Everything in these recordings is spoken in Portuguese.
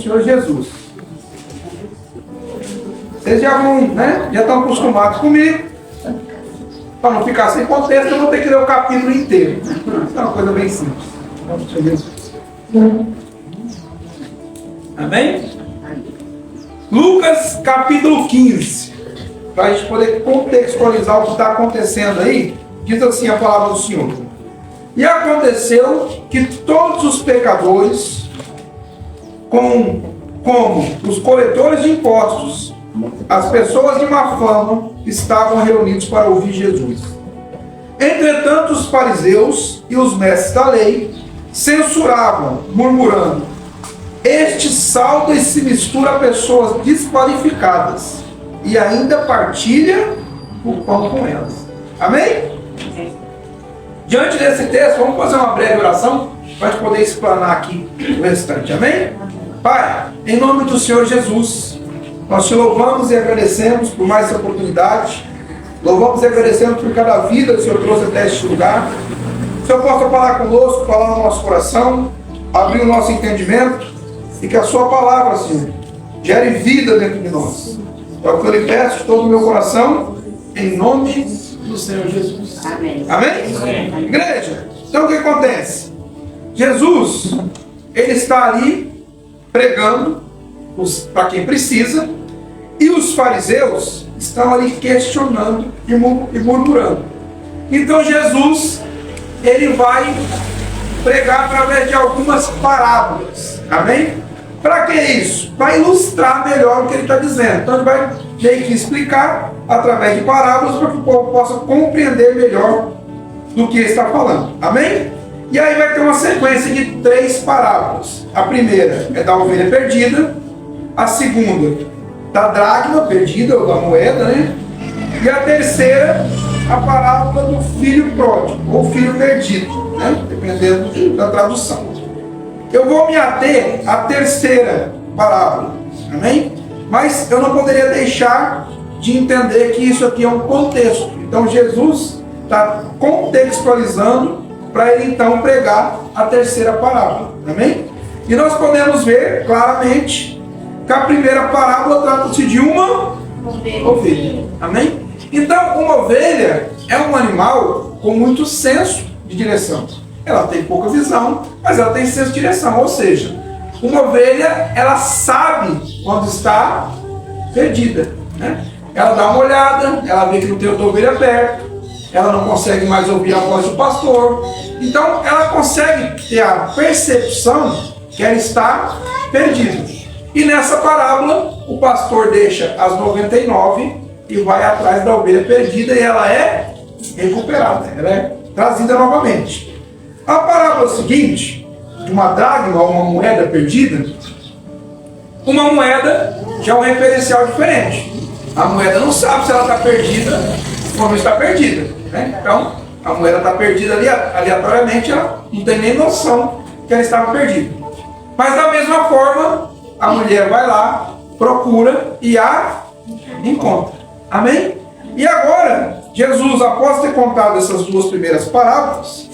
Senhor Jesus. Vocês já vão, né? Já estão acostumados comigo. Para não ficar sem contexto, eu vou ter que ler o capítulo inteiro. Isso é uma coisa bem simples. Amém? Lucas capítulo 15. Para a gente poder contextualizar o que está acontecendo aí, diz assim a palavra do Senhor. E aconteceu que todos os pecadores, como os coletores de impostos, as pessoas de má fama, estavam reunidos para ouvir Jesus. Entretanto, os fariseus e os mestres da lei censuravam, murmurando: este salta e se mistura a pessoas desqualificadas e ainda partilha o pão com elas. Amém? Diante desse texto, vamos fazer uma breve oração para a gente poder explanar aqui o restante. Amém? Pai, em nome do Senhor Jesus, nós te louvamos e agradecemos por mais essa oportunidade. Louvamos e agradecemos por cada vida que o Senhor trouxe até este lugar. Que o Senhor possa falar conosco, falar no nosso coração, abrir o nosso entendimento e que a sua palavra, Senhor, gere vida dentro de nós. É o que eu lhe peço de todo o meu coração, em nome do Senhor Jesus. Amém. Amém? Amém. Igreja, então o que acontece? Jesus, ele está ali pregando para quem precisa, e os fariseus estão ali questionando e murmurando. Então Jesus, ele vai pregar através de algumas parábolas. Amém? Para que isso? Para ilustrar melhor o que ele está dizendo. Então ele vai meio que explicar através de parábolas para que o povo possa compreender melhor do que ele está falando. Amém? E aí vai ter uma sequência de 3 parábolas. A primeira é da ovelha perdida, a segunda da dracma perdida, ou da moeda, né? E a terceira, a parábola do filho pródigo, ou filho perdido, né? Dependendo da tradução. Eu vou me ater à terceira parábola, amém? Mas eu não poderia deixar de entender que isso aqui é um contexto. Então Jesus está contextualizando para ele então pregar a terceira parábola, amém? E nós podemos ver claramente que a primeira parábola trata-se de uma ovelha, amém? Então uma ovelha é um animal com muito senso de direção. Ela tem pouca visão, mas ela tem senso de direção. Ou seja, uma ovelha, ela sabe quando está perdida, né? Ela dá uma olhada, ela vê que não tem outra ovelha perto, ela não consegue mais ouvir a voz do pastor. Então, ela consegue ter a percepção que ela está perdida. E nessa parábola, o pastor deixa as 99 e vai atrás da ovelha perdida e ela é recuperada, ela é trazida novamente. A parábola seguinte, de uma dracma ou uma moeda perdida, uma moeda já é um referencial diferente. A moeda não sabe se ela está perdida ou não está perdida, né? Então, a moeda está perdida ali, aleatoriamente, ela não tem nem noção que ela estava perdida. Mas da mesma forma, a mulher vai lá, procura e a encontra. Amém? E agora, Jesus, após ter contado essas 2 primeiras parábolas,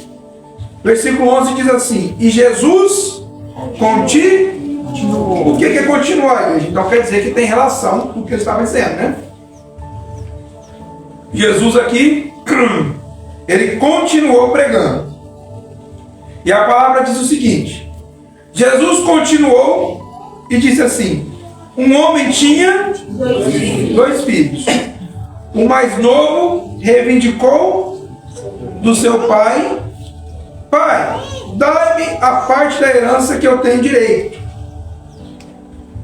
versículo 11 diz assim: e Jesus continuou. O que é continuar, igreja? Então quer dizer que tem relação com o que ele estava dizendo, né? Jesus aqui, ele continuou pregando. E a palavra diz o seguinte: Jesus continuou e disse assim: um homem tinha 2 filhos. O mais novo reivindicou do seu pai: pai, dá-me a parte da herança que eu tenho direito.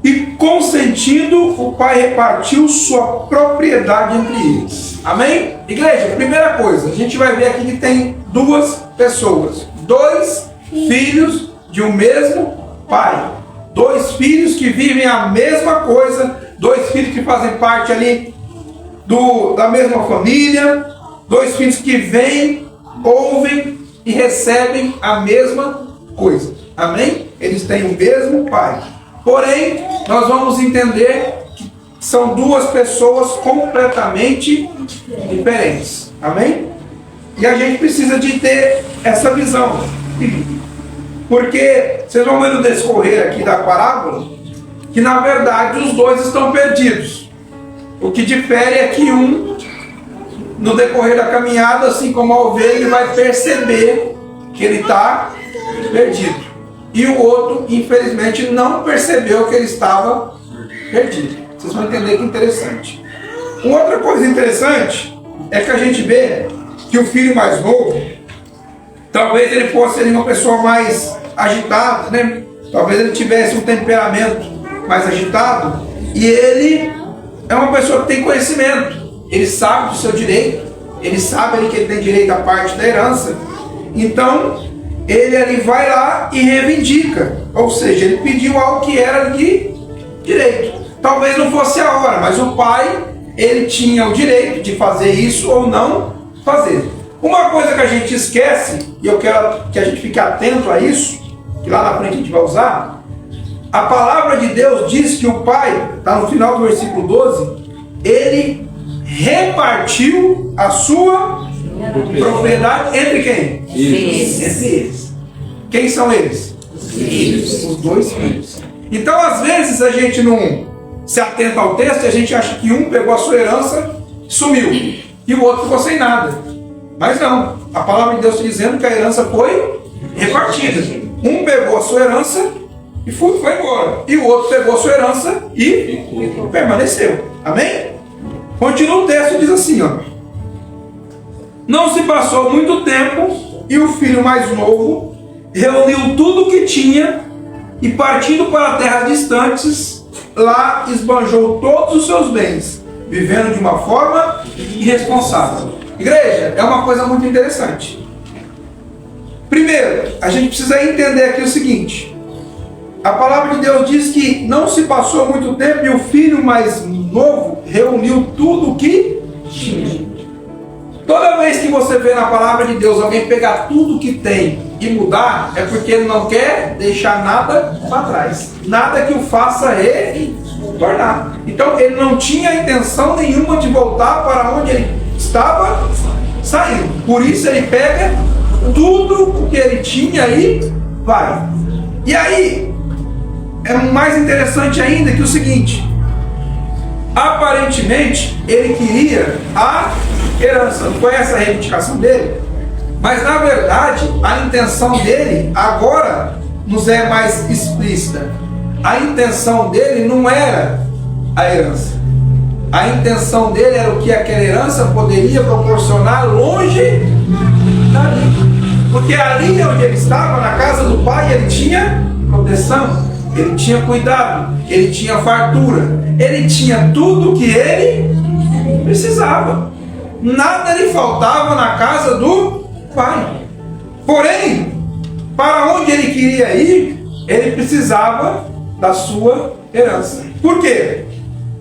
E consentindo, o pai repartiu sua propriedade entre eles. Amém? Igreja, primeira coisa, a gente vai ver aqui que tem 2 pessoas. 2 filhos de um mesmo pai. 2 filhos que vivem a mesma coisa. 2 filhos que fazem parte ali da mesma família. 2 filhos que vêm, ouvem e recebem a mesma coisa. Amém? Eles têm o mesmo pai. Porém, nós vamos entender que são 2 pessoas completamente diferentes. Amém? E a gente precisa de ter essa visão. Porque, vocês vão ver no descorrer aqui da parábola, que na verdade os dois estão perdidos. O que difere é que um, no decorrer da caminhada, assim como a ovelha, ele vai perceber que ele está perdido. E o outro, infelizmente, não percebeu que ele estava perdido. Vocês vão entender que interessante. Uma outra coisa interessante é que a gente vê que o filho mais novo, talvez ele fosse ser uma pessoa mais agitada, né? Talvez ele tivesse um temperamento mais agitado, e ele é uma pessoa que tem conhecimento, ele sabe do seu direito, ele sabe que ele tem direito à parte da herança, então ele ali vai lá e reivindica, ou seja, ele pediu algo que era de direito. Talvez não fosse a hora, mas o pai, ele tinha o direito de fazer isso ou não fazer. Uma coisa que a gente esquece, e eu quero que a gente fique atento a isso, que lá na frente a gente vai usar, a palavra de Deus diz que o pai, está no final do versículo 12, ele repartiu a sua propriedade entre quem? Filhos. Entre eles. Quem são eles? Os filhos. Os dois filhos. Então, às vezes, a gente não se atenta ao texto e a gente acha que um pegou a sua herança e sumiu, e o outro ficou sem nada. Mas não. A palavra de Deus está dizendo que a herança foi repartida. Um pegou a sua herança e foi embora. E o outro pegou a sua herança e permaneceu. Amém? Continua o texto, diz assim, ó. Não se passou muito tempo e o filho mais novo reuniu tudo o que tinha e, partindo para terras distantes, lá esbanjou todos os seus bens, vivendo de uma forma irresponsável. Igreja, é uma coisa muito interessante. Primeiro, a gente precisa entender aqui o seguinte. A palavra de Deus diz que não se passou muito tempo e o filho mais novo reuniu tudo o que tinha. Toda vez que você vê na palavra de Deus alguém pegar tudo que tem e mudar, é porque ele não quer deixar nada para trás. Nada que o faça retornar. Então ele não tinha intenção nenhuma de voltar para onde ele estava saindo. Por isso ele pega tudo o que ele tinha e vai. E aí, é mais interessante ainda que o seguinte. Aparentemente, ele queria a herança. Não foi essa a reivindicação dele? Mas na verdade, a intenção dele agora nos é mais explícita. A intenção dele não era a herança. A intenção dele era o que aquela herança poderia proporcionar longe dali. Porque ali onde ele estava, na casa do pai, ele tinha proteção, ele tinha cuidado, ele tinha fartura, ele tinha tudo o que ele precisava. Nada lhe faltava na casa do pai. Porém, para onde ele queria ir, ele precisava da sua herança. Por quê?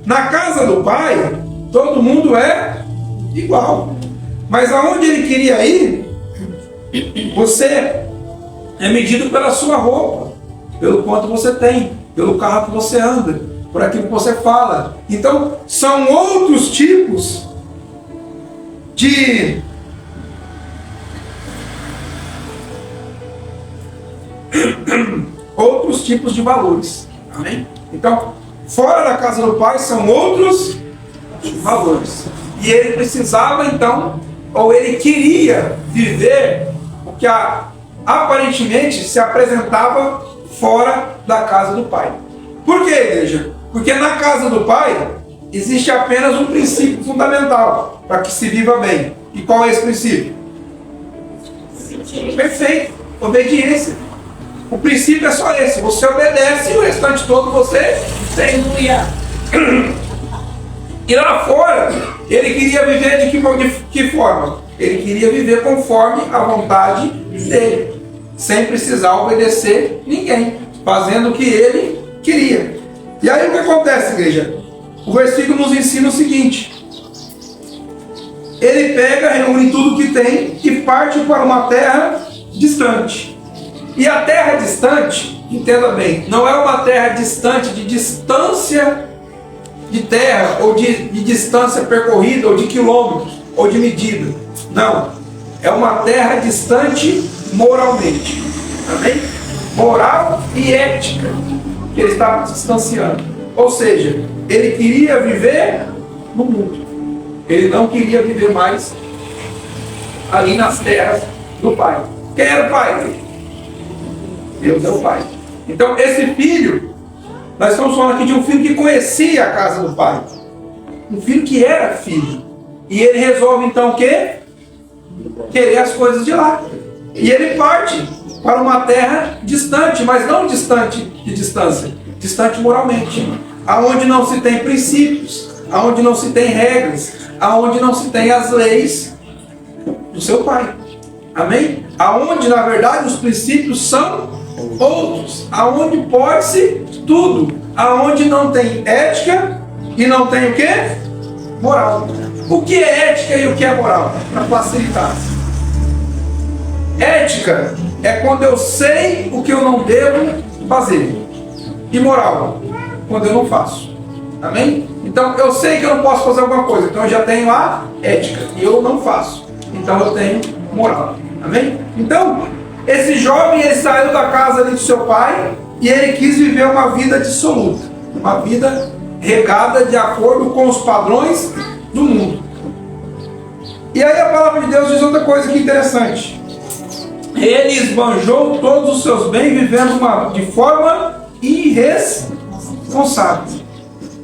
Na casa do pai, todo mundo é igual. Mas aonde ele queria ir, você é medido pela sua roupa, pelo quanto você tem, pelo carro que você anda, por aquilo que você fala. Então, são outros tipos de outros tipos de valores. Amém? Então, fora da casa do pai são outros valores. E ele precisava então, ou ele queria viver o que aparentemente se apresentava fora da casa do pai. Por quê, igreja? Porque na casa do pai existe apenas um princípio fundamental para que se viva bem. E qual é esse princípio? Perfeito. Obediência. O princípio é só esse. Você obedece e o restante todo você tem. E lá fora, ele queria viver de que forma? Ele queria viver conforme a vontade dele, sem precisar obedecer ninguém, fazendo o que ele queria. E aí o que acontece, igreja? O versículo nos ensina o seguinte: ele pega, reúne tudo que tem e parte para uma terra distante. E a terra distante, entenda bem, não é uma terra distante de distância de terra, ou de distância percorrida, ou de quilômetros, ou de medida. Não. É uma terra distante moralmente. Amém? Moral e ética que ele estava se distanciando. Ou seja, ele queria viver no mundo. Ele não queria viver mais ali nas terras do Pai. Quem era o Pai? Deus é o Pai. Então esse filho, nós estamos falando aqui de um filho que conhecia a casa do Pai. Um filho que era filho. E ele resolve então o quê? Querer as coisas de lá. E ele parte para uma terra distante, mas não distante de distância, distante moralmente, aonde não se tem princípios, aonde não se tem regras, aonde não se tem as leis do seu pai. Amém? Aonde na verdade os princípios são outros, aonde pode-se tudo, aonde não tem ética e não tem o quê? Moral. O que é ética e o que é moral? Para facilitar. Ética é quando eu sei o que eu não devo fazer. E moral, quando eu não faço. Amém? Então eu sei que eu não posso fazer alguma coisa, então eu já tenho a ética e eu não faço. Então eu tenho moral. Amém? Então, esse jovem ele saiu da casa ali do seu pai e ele quis viver uma vida dissoluta, uma vida regada de acordo com os padrões do mundo. E aí a palavra de Deus diz outra coisa que interessante. Ele esbanjou todos os seus bens vivendo de forma irresponsável.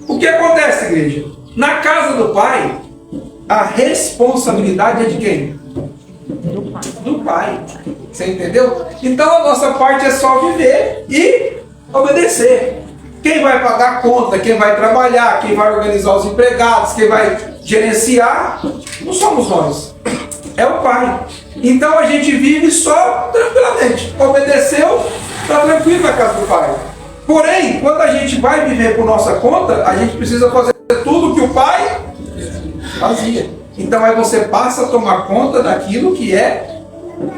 O que acontece, igreja? Na casa do pai, a responsabilidade é de quem? Do pai. Você entendeu? Então a nossa parte é só viver e obedecer. Quem vai pagar a conta, quem vai trabalhar, quem vai organizar os empregados, quem vai gerenciar, não somos nós. É o pai. Então a gente vive só tranquilamente. Obedeceu, está tranquilo na casa do pai. Porém, quando a gente vai viver por nossa conta, a gente precisa fazer tudo que o pai fazia. Então aí você passa a tomar conta daquilo que é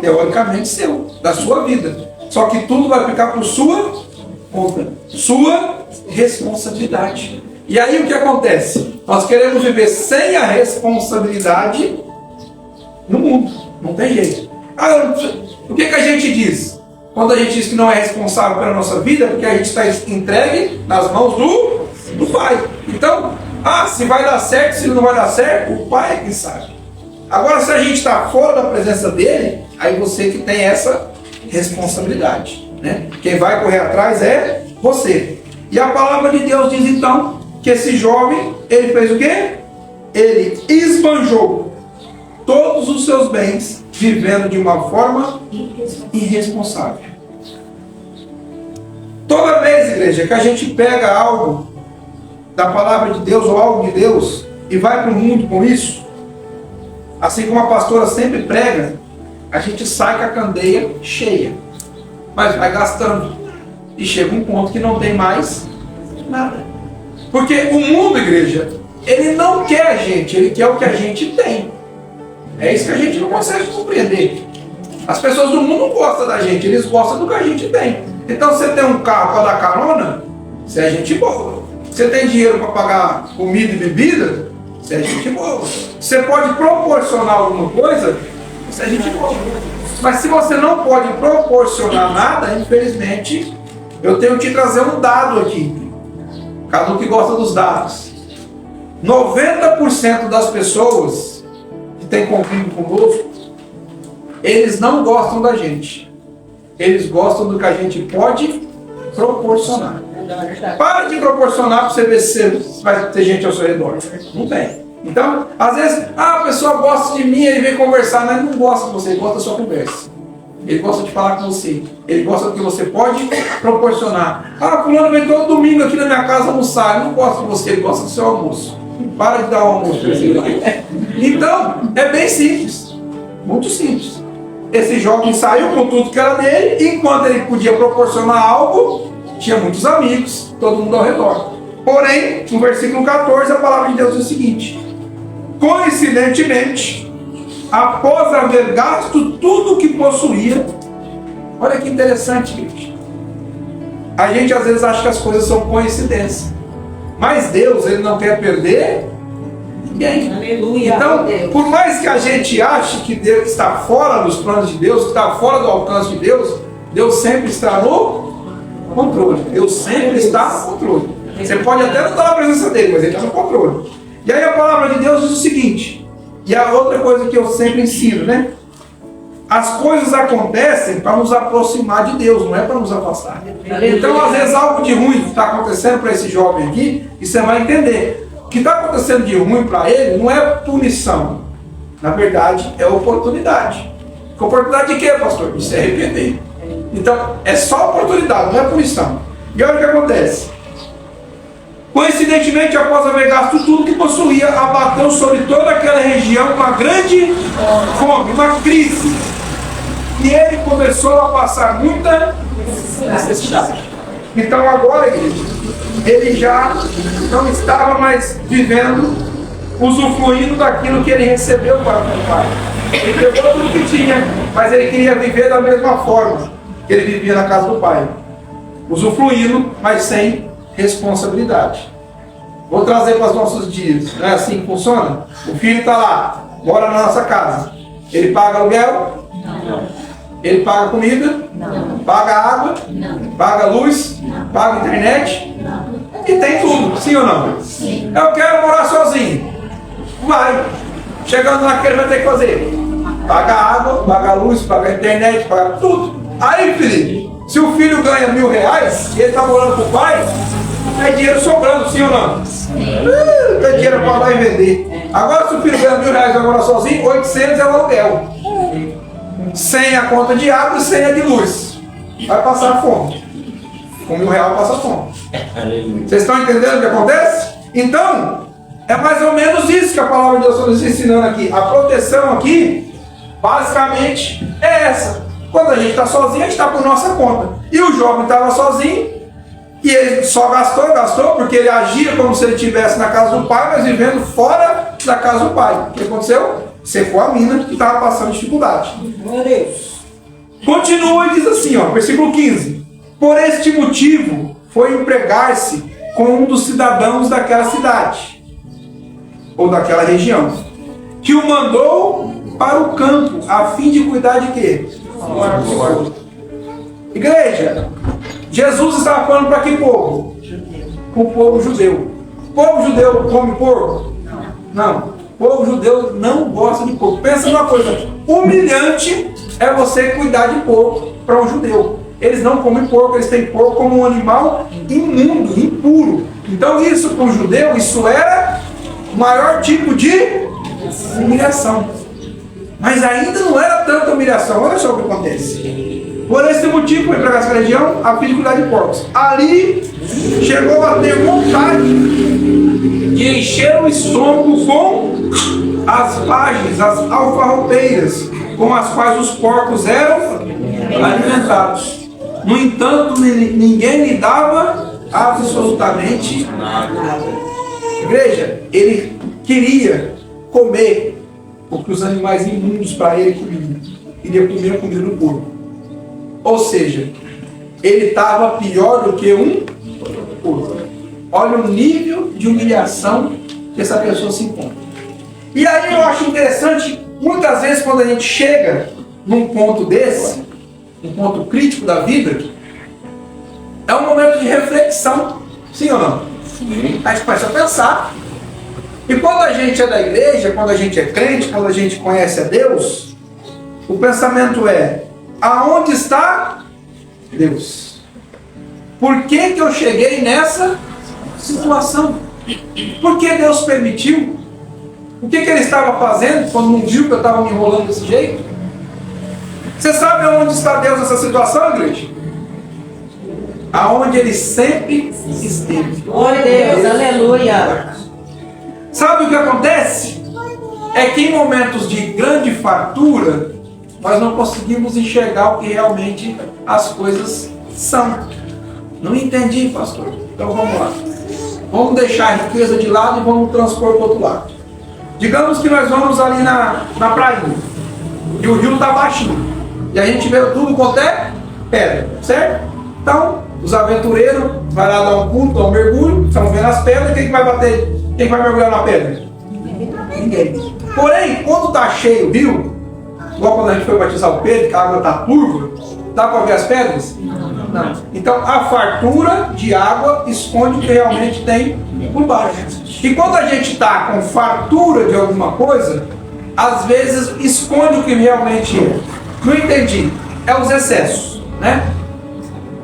teoricamente seu, da sua vida. Só que tudo vai ficar por sua conta, sua responsabilidade. E aí o que acontece? Nós queremos viver sem a responsabilidade no mundo. Não tem jeito. O que a gente diz? Quando a gente diz que não é responsável pela nossa vida, porque a gente está entregue nas mãos do pai. Então, se vai dar certo, se não vai dar certo, o pai é quem sabe. Agora, se a gente está fora da presença dele, aí você que tem essa responsabilidade, né? Quem vai correr atrás é você. E a palavra de Deus diz então que esse jovem, ele fez o quê? Ele esbanjou todos os seus bens, vivendo de uma forma irresponsável. Toda vez, igreja, que a gente pega algo da palavra de Deus ou algo de Deus e vai para o mundo com isso, assim como a pastora sempre prega, a gente sai com a candeia cheia, mas vai gastando e chega um ponto que não tem mais nada. Porque o mundo, igreja, ele não quer a gente, ele quer o que a gente tem. É isso que a gente não consegue compreender. As pessoas do mundo não gostam da gente, eles gostam do que a gente tem. Então você tem um carro para dar carona, você é gente boa. Você tem dinheiro para pagar comida e bebida, você é gente boa. Você pode proporcionar alguma coisa, você é gente boa. Mas se você não pode proporcionar nada, infelizmente, eu tenho que te trazer um dado aqui. Cada um que gosta dos dados. 90% das pessoas que têm convívio conosco, eles não gostam da gente. Eles gostam do que a gente pode proporcionar. Para de proporcionar para você ver se vai ter gente ao seu redor. Não tem. Então, às vezes, a pessoa gosta de mim, ele vem conversar, mas ele não gosta de você, ele gosta da sua conversa. Ele gosta de falar com você. Ele gosta do que você pode proporcionar. Fulano vem todo domingo aqui na minha casa almoçar. Ele não gosta de você, ele gosta do seu almoço. Para de dar o almoço. Então, é bem simples. Muito simples. Esse jovem saiu com tudo que era dele, e enquanto ele podia proporcionar algo, tinha muitos amigos, todo mundo ao redor. Porém, no versículo 14, a palavra de Deus diz o seguinte: coincidentemente, após haver gasto tudo o que possuía, olha que interessante, gente. A gente às vezes acha que as coisas são coincidência, mas Deus, ele não quer perder ninguém. Aleluia. Então, por mais que a gente ache que Deus está fora dos planos de Deus, que está fora do alcance de Deus, Deus sempre está no controle. Deus sempre está no controle. Você pode até não estar na presença dele, mas ele está no controle. E aí a palavra de Deus diz o seguinte, e a outra coisa que eu sempre ensino, né? As coisas acontecem para nos aproximar de Deus, não é para nos afastar. Então, às vezes, algo de ruim está acontecendo para esse jovem aqui, e você vai entender. O que está acontecendo de ruim para ele não é punição. Na verdade, é oportunidade. Oportunidade de quê, pastor? De se arrepender. Então, é só oportunidade, não é punição. E olha o que acontece. Coincidentemente, após haver gasto tudo que possuía, abateu sobre toda aquela região uma grande fome, uma crise. E ele começou a passar muita necessidade. Então agora, igreja, ele já não estava mais vivendo, usufruindo daquilo que ele recebeu para o pai. Ele pegou tudo que tinha, mas ele queria viver da mesma forma que ele vivia na casa do pai. Usufruindo, mas sem responsabilidade. Vou trazer para os nossos dias. Não é assim que funciona? O filho está lá, mora na nossa casa. Ele paga aluguel? Não. Ele paga comida? Não. Paga água? Não. Paga luz? Não. Paga internet? Não. E tem tudo, sim ou não? Sim. Eu quero morar sozinho. Vai. Chegando lá, o que ele vai ter que fazer? Paga água, paga luz, paga internet, paga tudo. Aí, filho, se o filho ganha R$1.000 e ele está morando com o pai, é dinheiro sobrando, sim ou não? Tem dinheiro para lá e vender. Agora, se o filho ganha R$1.000 e vai morar sozinho, 800 é o aluguel. Sem a conta de água e sem a de luz. Vai passar fome. Com R$1.000 passa fome. Vocês estão entendendo o que acontece? Então, é mais ou menos isso que a palavra de Deus está nos ensinando aqui. A proteção aqui, basicamente, é essa. Quando a gente está sozinho, a gente está por nossa conta. E o jovem estava sozinho, e ele só gastou, porque ele agia como se ele estivesse na casa do pai, mas vivendo fora da casa do pai. O que aconteceu? Secou a mina que estava passando dificuldade. Meu Deus. Continua e diz assim, ó, versículo 15. Por este motivo, foi empregar-se com um dos cidadãos daquela cidade, ou daquela região, que o mandou para o campo, a fim de cuidar de quê? Igreja, Jesus estava falando para que povo? Para o povo judeu. O povo judeu come porco? Não. O povo judeu não gosta de porco. Pensa numa coisa humilhante é você cuidar de porco para um judeu. Eles não comem porco, eles têm porco como um animal imundo, impuro. Então isso para um judeu, isso era o maior tipo de humilhação. Mas ainda não era tanta humilhação. Olha só o que acontece. Por esse motivo, foi para essa região a fim de cuidar de porcos. Ali chegou a ter vontade de encher o estômago com as vagens, as alfarrobeiras, com as quais os porcos eram alimentados. No entanto, ninguém lhe dava absolutamente nada. Igreja, ele queria comer o que os animais imundos para ele comiam. Queria comer a comida do porco. Ou seja, ele estava pior do que um porco. Olha o nível de humilhação que essa pessoa se encontra. E aí eu acho interessante, muitas vezes quando a gente chega num ponto desse, um ponto crítico da vida, é um momento de reflexão. Sim ou não? Sim. A gente começa a pensar. E quando a gente é da igreja, quando a gente é crente, quando a gente conhece a Deus, o pensamento é: aonde está Deus? Por que eu cheguei nessa situação? Por que Deus permitiu? O que ele estava fazendo quando não viu que eu estava me enrolando desse jeito? Você sabe aonde está Deus nessa situação, igreja? Aonde ele sempre esteve. Glória a Deus, aleluia. Sabe o que acontece? É que em momentos de grande fartura, nós não conseguimos enxergar o que realmente as coisas são. Não entendi, pastor. Então vamos lá. Vamos deixar a riqueza de lado e vamos transpor para o outro lado. Digamos que nós vamos ali na prainha e o rio está baixinho. E a gente vê tudo quanto é pedra, certo? Então, os aventureiros vão lá dar um pulo, dar um mergulho, estão vendo as pedras, quem vai bater? Quem vai mergulhar na pedra? Ninguém. Porém, quando está cheio o rio, igual quando a gente foi batizar o Pedro, que a água está turva, dá para ver as pedras? Não. Não. Então a fartura de água esconde o que realmente tem por baixo. E quando a gente está com fartura de alguma coisa, às vezes esconde o que realmente é. Não entendi. É os excessos, né?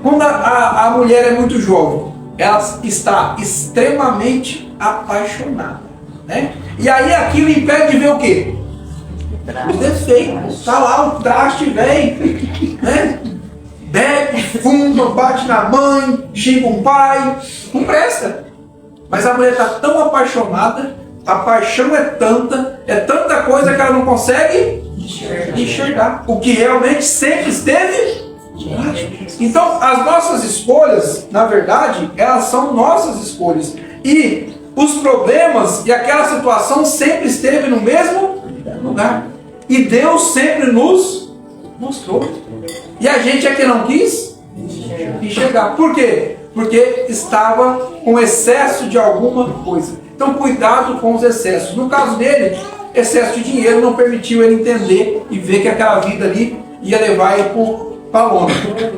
Quando a mulher é muito jovem, ela está extremamente apaixonada, né? E aí aquilo impede de ver o quê? Os defeitos. Está lá o traste, vem, né? Bebe, fuma, bate na mãe, xinga um pai, não presta. Mas a mulher está tão apaixonada, a paixão é tanta coisa que ela não consegue enxergar o que realmente sempre esteve. Então, as nossas escolhas, na verdade, elas são nossas escolhas. E os problemas e aquela situação sempre esteve no mesmo lugar. E Deus sempre nos mostrou. E a gente é que não quis enxergar. Por quê? Porque estava com excesso de alguma coisa. Então, cuidado com os excessos. No caso dele, excesso de dinheiro não permitiu ele entender e ver que aquela vida ali ia levar ele para longe.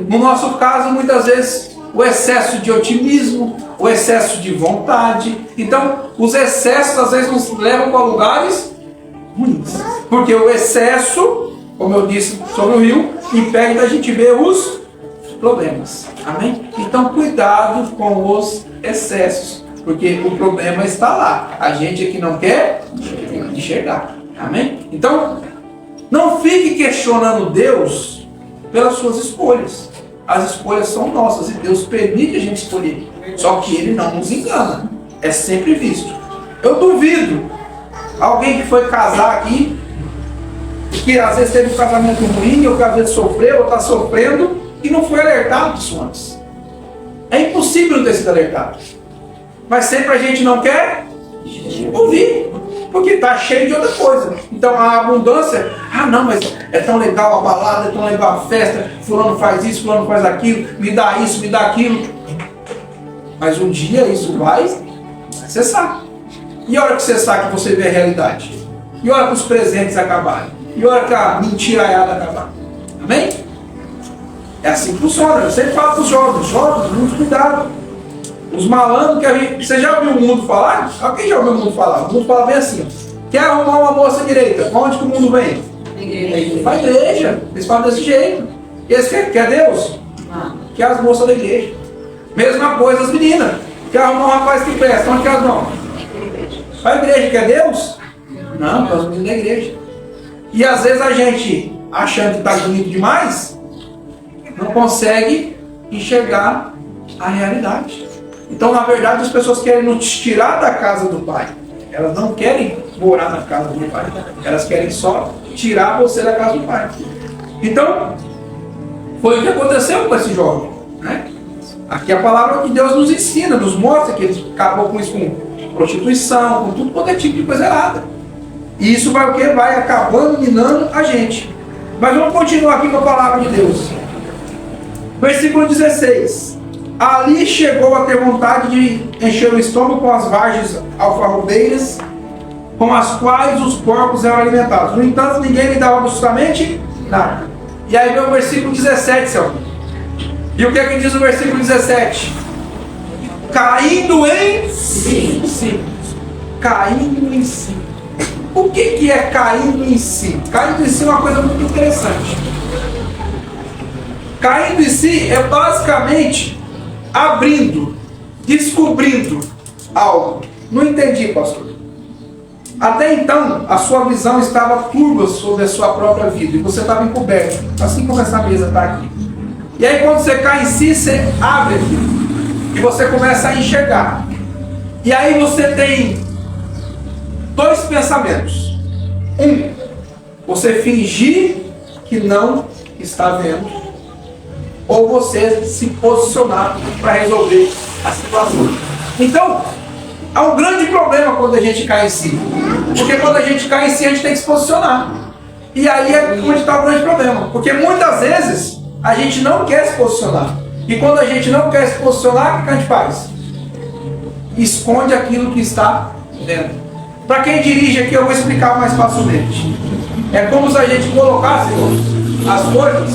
No nosso caso, muitas vezes, o excesso de otimismo, o excesso de vontade. Então, os excessos às vezes nos levam para lugares ruins. Porque o excesso, como eu disse sobre o rio, impede da gente ver os problemas. Amém? Então, cuidado com os excessos. Porque o problema está lá. A gente é que não quer enxergar. Amém? Então, não fique questionando Deus pelas suas escolhas. As escolhas são nossas e Deus permite a gente escolher. Só que Ele não nos engana. É sempre visto. Eu duvido alguém que foi casar aqui, que às vezes teve um casamento ruim, ou que às vezes sofreu, ou está sofrendo, e não foi alertado disso antes. É impossível não ter sido alertado. Mas sempre a gente não quer ouvir, porque está cheio de outra coisa. Então a abundância, não, mas é tão legal a balada, é tão legal a festa, fulano faz isso, fulano faz aquilo, me dá isso, me dá aquilo. Mas um dia isso vai cessar. E a hora que cessar, que você vê a realidade? E a hora que os presentes acabarem? E a hora que a mentiraiada acabar? Amém? É assim que funciona. Eu sempre falo para os jovens, muito cuidado. Os malandros que a gente... Você já ouviu o mundo falar? Alguém já ouviu o mundo falar? O mundo fala bem assim: quer arrumar uma moça direita? Onde que o mundo vem? Igreja. Para a igreja. Eles falam desse jeito. E eles quer Deus? Não. Quer as moças da igreja. Mesma coisa as meninas. Quer arrumar um rapaz que presta? Onde que elas vão? Para a igreja. Quer Deus? Não, para as meninas da igreja. E às vezes a gente, achando que está bonito demais, não consegue enxergar a realidade. Então, na verdade, as pessoas querem nos tirar da casa do Pai. Elas não querem morar na casa do Pai. Elas querem só tirar você da casa do Pai. Então, foi o que aconteceu com esse jovem, né? Aqui a palavra que Deus nos ensina, nos mostra que ele acabou com isso, com prostituição, com tudo quanto é tipo de coisa errada. E isso vai o quê? Vai acabando, minando a gente. Mas vamos continuar aqui com a palavra de Deus. Versículo 16. Ali chegou a ter vontade de encher o estômago com as vargens alfarrobeiras, com as quais os porcos eram alimentados. No entanto, ninguém lhe dava absolutamente nada. E aí vem o versículo 17, Senhor. E o que é que diz o versículo 17? Caindo em si. Caindo em si. O que é caindo em si? Caindo em si é uma coisa muito interessante. Caindo em si é basicamente abrindo, descobrindo algo. Não entendi, pastor. Até então, a sua visão estava turva sobre a sua própria vida e você estava encoberto, assim como essa mesa está aqui. E aí, quando você cai em si, você abre aqui e você começa a enxergar. E aí você tem dois pensamentos. Um, você fingir que não está vendo, ou você se posicionar para resolver a situação. Então, há um grande problema quando a gente cai em si. Porque quando a gente cai em si, a gente tem que se posicionar. E aí é onde está o grande problema. Porque muitas vezes a gente não quer se posicionar. E quando a gente não quer se posicionar, o que a gente faz? Esconde aquilo que está dentro. Para quem dirige aqui, eu vou explicar mais facilmente. É como se a gente colocasse as coisas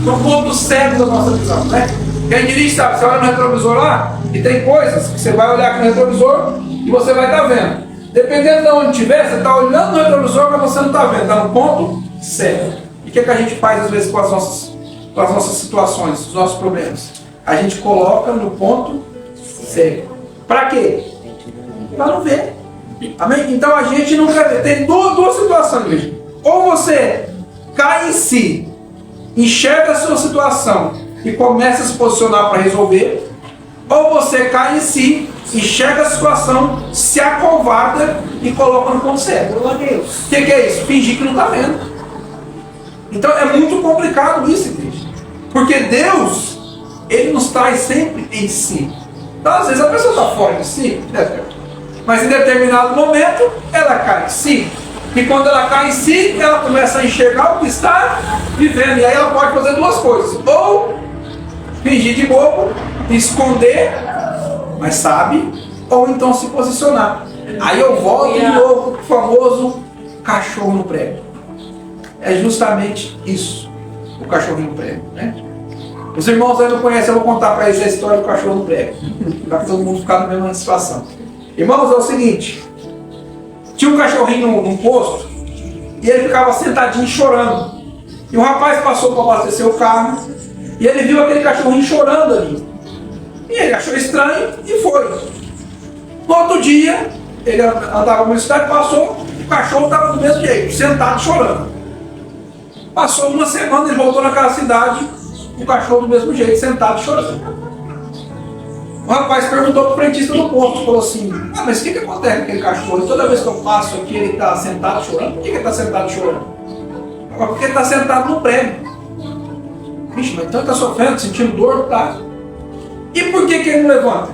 no ponto cego da nossa visão, né? Quem dirige sabe, você olha no retrovisor lá e tem coisas que você vai olhar aqui no retrovisor e você vai estar vendo. Dependendo de onde estiver, você está olhando no retrovisor, mas você não está vendo, está no ponto certo. E o que a gente faz às vezes com as nossas situações, os nossos problemas? A gente coloca no ponto certo. Para quê? Para não ver. Amém? Então a gente não quer ver. Tem duas situações, igreja. Ou você cai em si, enxerga a sua situação e começa a se posicionar para resolver, ou você cai em si, enxerga a situação, se acovarda e coloca no ponto certo. O que é isso? Fingir que não está vendo. Então é muito complicado isso, igreja. Porque Deus, Ele nos traz sempre em si. Então às vezes a pessoa está fora de si, mas em determinado momento ela cai em si. E quando ela cai em si, ela começa a enxergar o que está vivendo. E aí ela pode fazer duas coisas. Ou fingir de bobo, esconder, mas sabe, ou então se posicionar. Aí eu volto de novo para o famoso cachorro no prego. É justamente isso, o cachorrinho no prego, né? Os irmãos aí não conhecem, eu vou contar para eles a história do cachorro no prego, para todo mundo ficar na mesma situação. Irmãos, é o seguinte, tinha um cachorrinho num posto e ele ficava sentadinho chorando. E o rapaz passou para abastecer o carro e ele viu aquele cachorrinho chorando ali. E ele achou estranho e foi. No outro dia, ele andava na cidade, passou, o cachorro estava do mesmo jeito, sentado chorando. Passou uma semana, ele voltou naquela cidade, o cachorro do mesmo jeito, sentado chorando. O rapaz perguntou para o frentista do posto, falou assim, mas o que acontece com aquele cachorro? Toda vez que eu passo aqui, ele está sentado chorando. Por que ele está sentado chorando? Porque ele está sentado no prego. Vixe, mas então ele está sofrendo, sentindo dor, tá? E por que ele não levanta?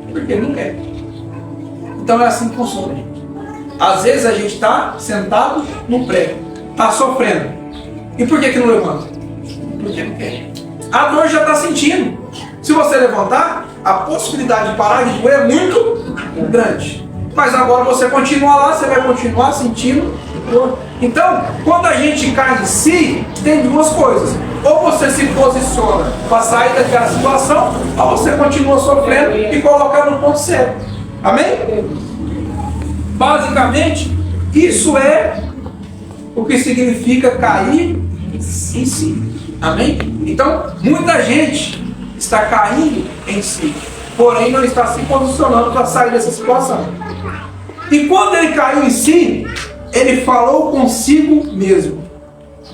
Porque ele não quer. Então é assim que funciona. Às vezes a gente está sentado no prego, está sofrendo. E por que não levanta? Porque não quer. A dor já está sentindo. Se você levantar, a possibilidade de parar de doer é muito grande. Mas agora você continua lá, você vai continuar sentindo dor. Então, quando a gente cai em si, tem duas coisas. Ou você se posiciona para sair daquela situação, ou você continua sofrendo e colocar no ponto certo. Amém? Basicamente, isso é o que significa cair em si. Amém? Então, muita gente está caindo em si, porém não está se posicionando para sair dessa situação. E quando ele caiu em si, ele falou consigo mesmo: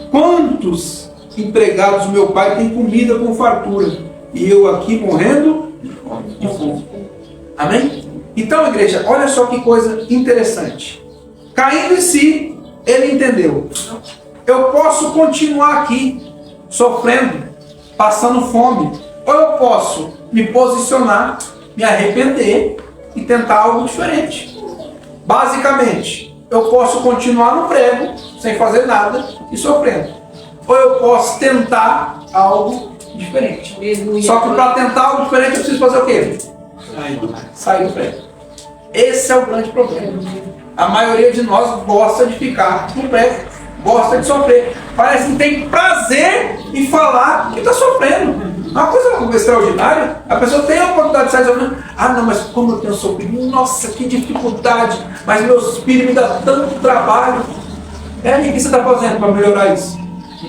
quantos empregados do meu pai têm comida com fartura, e eu aqui morrendo de fome? Amém? Então, igreja, olha só que coisa interessante. Caindo em si, ele entendeu: eu posso continuar aqui sofrendo, passando fome, ou eu posso me posicionar, me arrepender e tentar algo diferente. Basicamente, eu posso continuar no prego, sem fazer nada e sofrendo. Ou eu posso tentar algo diferente. Só que para tentar algo diferente eu preciso fazer o quê? Sair do prego. Esse é o grande problema. A maioria de nós gosta de ficar no prego, gosta de sofrer. Parece que tem prazer em falar que está sofrendo. Uma coisa extraordinária, a pessoa tem a oportunidade de sair sofrendo. Ah, não, mas como eu tenho sofrido, nossa, que dificuldade, mas meu espírito me dá tanto trabalho. O que você está fazendo para melhorar isso?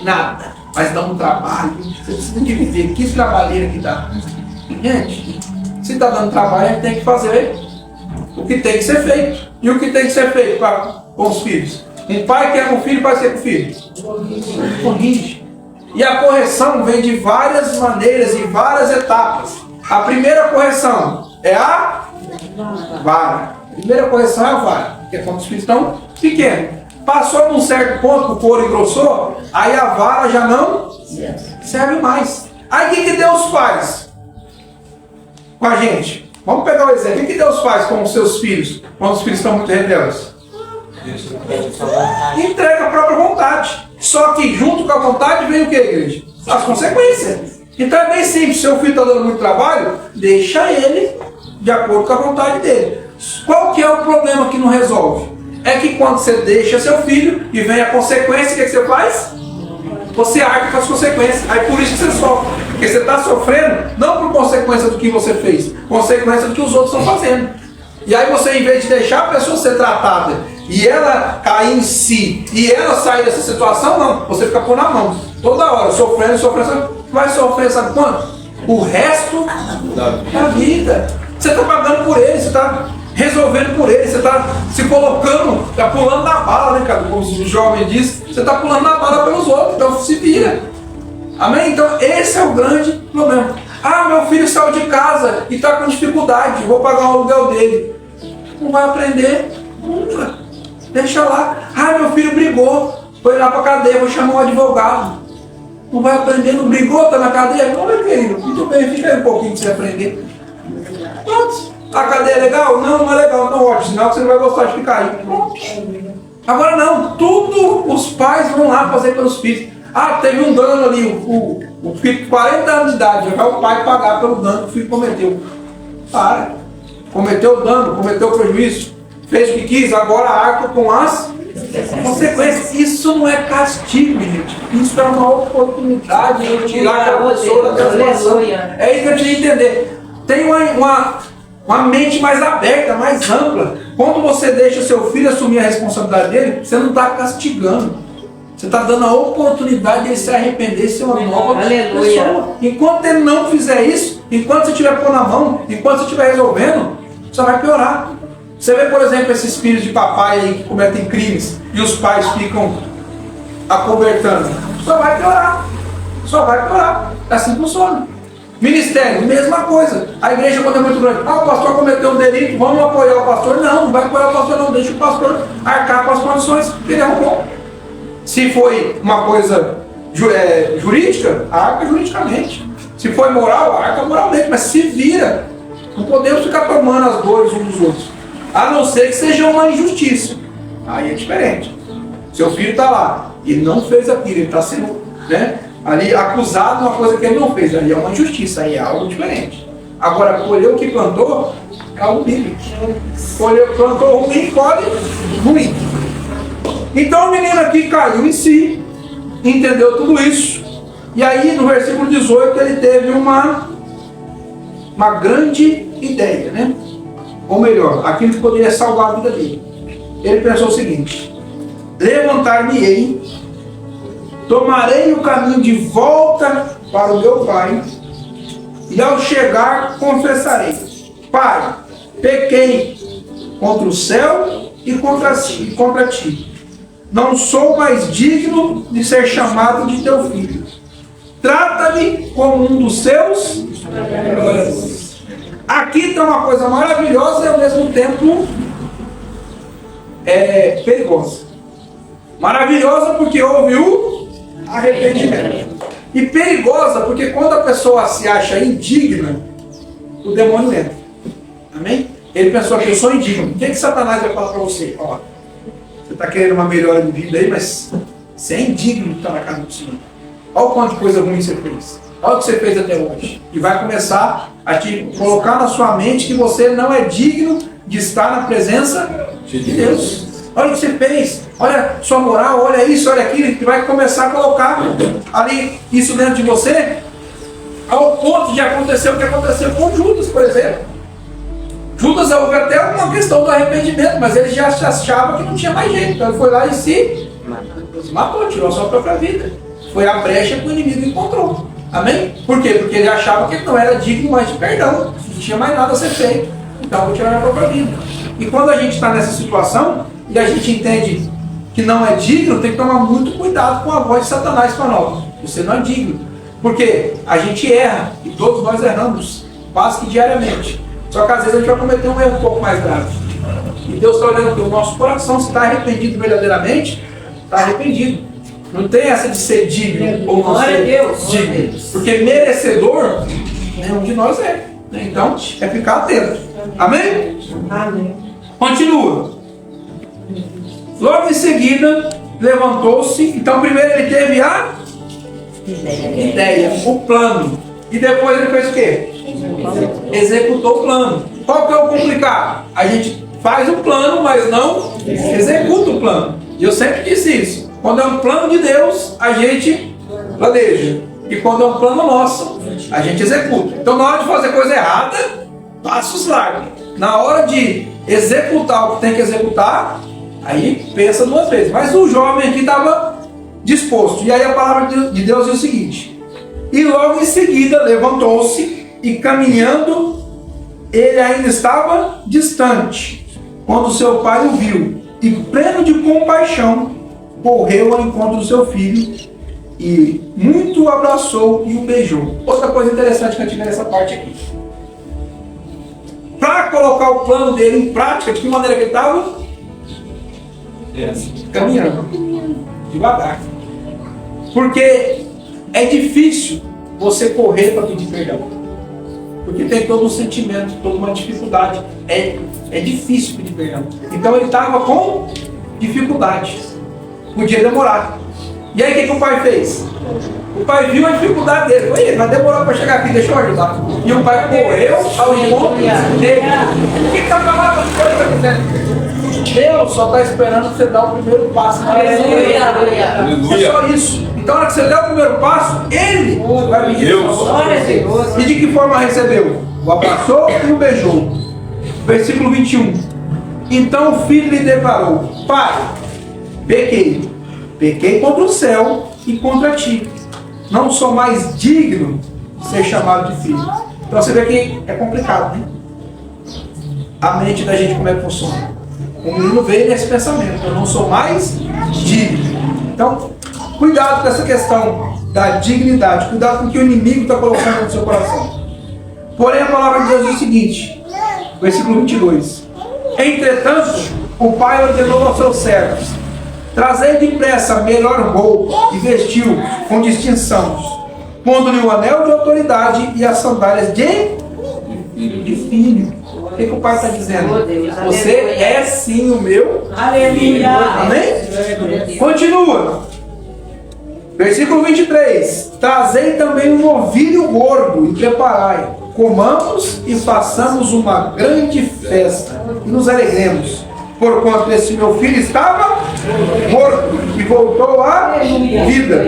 Nada, mas dá um trabalho. Você precisa de viver, que trabalheira que dá. Gente, se está dando trabalho, a gente tem que fazer o que tem que ser feito. E o que tem que ser feito com os filhos? Um pai que ama o filho, vai ser com o filho. Corrige. E a correção vem de várias maneiras e várias etapas. A primeira correção é a vara. A primeira correção é a vara, porque quando os filhos estão pequenos. Passou num certo ponto que o couro engrossou, aí a vara já não serve mais. Aí o que Deus faz com a gente? Vamos pegar o exemplo. O que Deus faz com os seus filhos quando os filhos estão muito rebeldes? Entrega a própria vontade. Só que junto com a vontade vem o que, igreja? As consequências. Então é bem simples. Seu filho está dando muito trabalho, deixa ele de acordo com a vontade dele. Qual que é o problema que não resolve? É que quando você deixa seu filho e vem a consequência, o que você faz? você arca com as consequências. Aí por isso que você sofre. Porque você está sofrendo não por consequência do que você fez, consequência do que os outros estão fazendo. E aí você, em vez de deixar a pessoa ser tratada e ela cair em si e ela sair dessa situação, não, você fica pondo na mão. Toda hora, sofrendo, sofrendo, vai sofrer, sabe quanto? O resto da vida. Você está pagando por ele, você está resolvendo por ele, você está se colocando, está pulando na bala, né, cara? Como o jovem diz, você está pulando na bala pelos outros, então se vira. Amém? Então esse é o grande problema. Ah, meu filho saiu de casa e está com dificuldade, vou pagar o aluguel dele. Não vai aprender nunca. Deixa lá. Ah, meu filho brigou, foi lá para a cadeia, vou chamar um advogado. Não vai aprender, não brigou, está na cadeia? Não, meu querido, muito bem, fica aí um pouquinho para você aprender. Pronto. A cadeia é legal? Não, não é legal. Não, ótimo, sinal que você não vai gostar de ficar aí. Pronto. Agora não, tudo os pais vão lá fazer pelos filhos. Ah, teve um dano ali, o filho com 40 anos de idade, vai o pai pagar pelo dano que o filho cometeu. Para. Cometeu dano, cometeu prejuízo, fez o que quis, agora arca com as consequências. Isso não é castigo, gente. Isso é uma oportunidade de tirar aquela pessoa da situação. É isso que eu tinha que entender. Tem uma mente mais aberta, mais ampla. Quando você deixa seu filho assumir a responsabilidade dele, você não está castigando. Você está dando a oportunidade de ele se arrepender, ser uma nova pessoa. Enquanto ele não fizer isso, enquanto você estiver pondo na mão, enquanto você estiver resolvendo, só vai piorar. Você vê, por exemplo, esses filhos de papai aí que cometem crimes e os pais ficam acobertando. Só vai piorar. Só vai piorar. Assim funciona. Ministério, mesma coisa. A igreja, quando é muito grande, o pastor cometeu um delito, vamos apoiar o pastor. Não, não vai apoiar o pastor, não. Deixa o pastor arcar com as condições que ele arrumou. Se foi uma coisa jurídica, arca juridicamente. Se foi moral, arca moralmente. Mas se vira. Não podemos ficar tomando as dores uns dos outros. A não ser que seja uma injustiça. Aí é diferente. Seu filho está lá, ele não fez aquilo, ele está sendo, né, ali acusado de uma coisa que ele não fez. Aí é uma injustiça, aí é algo diferente. Agora, colher o que plantou é algo bíblico. Plantou ruim, colhe ruim. Então o menino aqui caiu em si, entendeu tudo isso. E aí no versículo 18 ele teve uma grande ideia, né? Ou melhor, aquilo que poderia salvar a vida dele. Ele pensou o seguinte: levantar-me-ei, tomarei o caminho de volta para o meu pai, e ao chegar confessarei: Pai, pequei contra o céu e contra ti. Não sou mais digno de ser chamado de teu filho. Trata-me como um dos seus. Aqui está uma coisa maravilhosa e ao mesmo tempo perigosa. Maravilhosa porque houve o arrependimento. E perigosa porque quando a pessoa se acha indigna, o demônio entra. Amém? Ele pensou que eu sou indigno. O que Satanás vai falar para você? Ó, você está querendo uma melhora de vida aí, mas você é indigno de estar na casa do Senhor. Olha o quanto de coisa ruim você fez. Olha o que você fez até hoje. E vai começar a te colocar na sua mente que você não é digno de estar na presença de Deus. Olha o que você fez. Olha sua moral, olha isso, olha aquilo. Que vai começar a colocar ali isso dentro de você. Ao ponto de acontecer o que aconteceu com Judas, por exemplo. Judas houve até uma questão do arrependimento, mas ele já achava que não tinha mais jeito. Então ele foi lá e se matou, tirou a sua própria vida. Foi a brecha que o inimigo encontrou. Amém? Por quê? Porque ele achava que ele não era digno mais de perdão. Não tinha mais nada a ser feito. Então eu vou tirar a própria vida. E quando a gente está nessa situação e a gente entende que não é digno, tem que tomar muito cuidado com a voz de Satanás para nós. Você não é digno. Porque a gente erra. E todos nós erramos. Quase que diariamente. Só que às vezes a gente vai cometer um erro um pouco mais grave. E Deus está olhando que o nosso coração, se está arrependido verdadeiramente, está arrependido. Não tem essa de ser digno ou não ser digno. Porque merecedor, nenhum de nós é. Então, é ficar atento. Amém? Amém. Continua. Logo em seguida, levantou-se. Então, primeiro ele teve a ideia, o plano. E depois ele fez o quê? Executou o plano. Qual que é o complicado? A gente faz o plano, mas não executa o plano. E eu sempre disse isso. Quando é um plano de Deus, a gente planeja. E quando é um plano nosso, a gente executa. Então, na hora de fazer coisa errada, passos largos. Na hora de executar o que tem que executar, aí pensa duas vezes. Mas o jovem aqui estava disposto. E aí a palavra de Deus diz o seguinte: e logo em seguida levantou-se e caminhando, ele ainda estava distante, quando seu pai o viu, e pleno de compaixão, correu ao encontro do seu filho, e muito o abraçou e o beijou. Outra coisa interessante que eu tive nessa parte aqui. Para colocar o plano dele em prática, de que maneira que ele estava? Caminhando. Devagar. Porque é difícil você correr para pedir perdão. Porque tem todo um sentimento, toda uma dificuldade. É difícil pedir perdão. Então ele estava com dificuldade. Podia demorar. E aí o que o pai fez? O pai viu a dificuldade dele. Oi, vai demorar para chegar aqui, deixa eu ajudar. E o pai correu ao encontro dele. O que está falando? Deus só está esperando você dar o primeiro passo. Aleluia. É só isso. Então, na hora que você der o primeiro passo, ele vai pedir Deus. E de que forma recebeu? O abraçou e o beijou. Versículo 21. Então o filho lhe declarou: pai, pequei contra o céu e contra ti. Não sou mais digno de ser chamado de filho. Então você vê que é complicado, né? A mente da gente, como é que funciona? O menino veio nesse pensamento: eu não sou mais digno. Então, cuidado com essa questão da dignidade. Cuidado com o que o inimigo está colocando no seu coração. Porém, a palavra de Deus diz o seguinte, versículo 22. Entretanto, o pai ordenou aos seus servos: trazei depressa a melhor roupa e vestiu com distinção, pondo-lhe o anel de autoridade e as sandálias de filho. O que o pai está dizendo? Você é sim o meu filho. Amém? Continua. Versículo 23. Trazei também um novilho gordo e preparai. Comamos e façamos uma grande festa e nos alegremos, porquanto esse meu filho estava morto e voltou à vida.